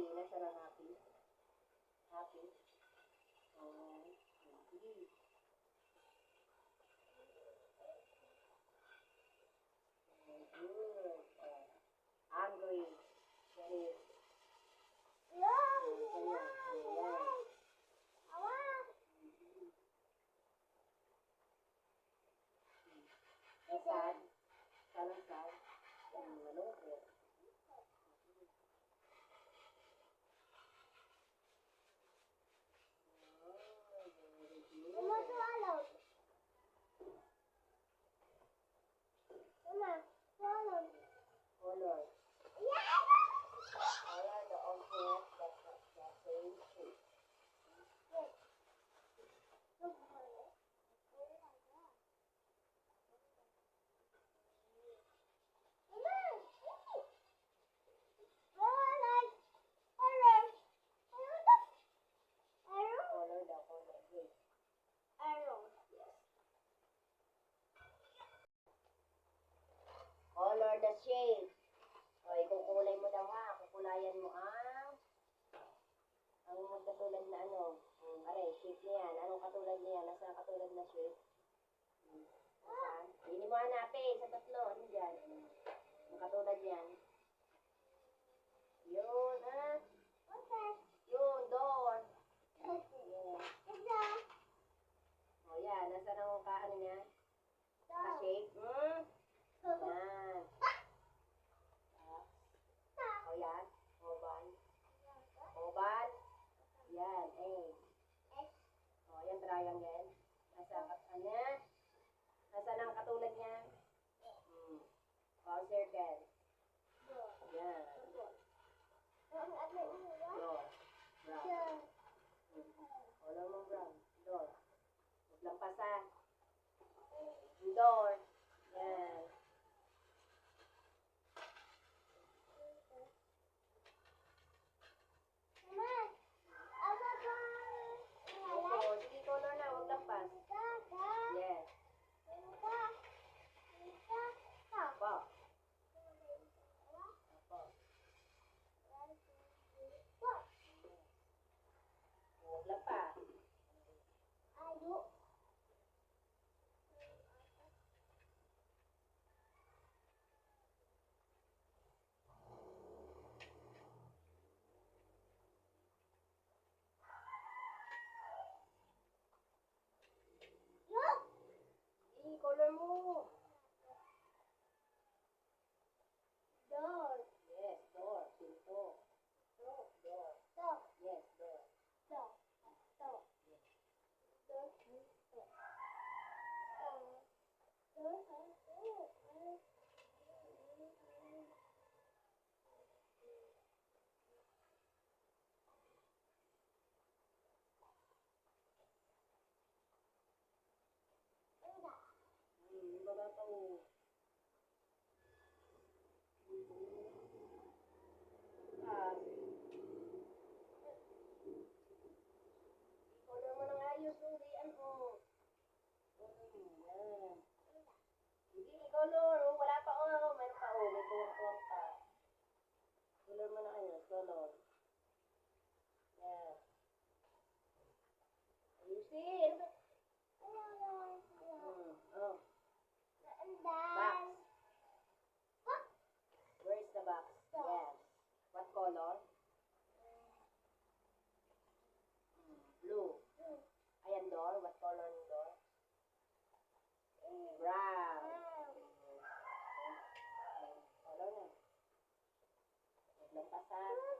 Nasa ng happy? Happy? Happy. Good. Angry. Very. Sad. Salang sad. Malungkot. Mama, swallow. Mama, swallow. Color. Yeah! Color the object that same shape. Color the color. Wait. Color the shape. O, ikukulay mo daw ha. Kukulayan mo ang magkatulad na ano. Aray, shape niya yan. Anong katulad niya yan? Nasa katulad na shape. Saan? Hindi mo hanapin sa tatlo. Ano dyan? Ang katulad yan. Yun, ha? Yun, door. Yan. O, yan. Nasa nang kaano niya? Ka-shape. Yan. O, yan. Oval. Oval. Yan, A. O, yan, triangle. Nasa nang katulad niya? O, circle. Yan. Door. Brown. Color mo brown. Door. Huwag lang pasa. Door. Yan. Opo, sige color na. Huwag lang pas. Yes. Opo. Opo. Huwag lang pa. Color mo. Door. Yes, door. Pinto. Door. Yes, door. Baba pa mo. Color mo ng ayos, Lurian mo. Yan. Hindi, color. Wala pa, Meron pa, May tuwang-tuwang pa. Color mo ng ayos, color. Yan. Ayusin. Box. Where is the box? Yes. What color? Blue. Ayan, door. What color ng door? Brown. Color na. Huwag lang pasa.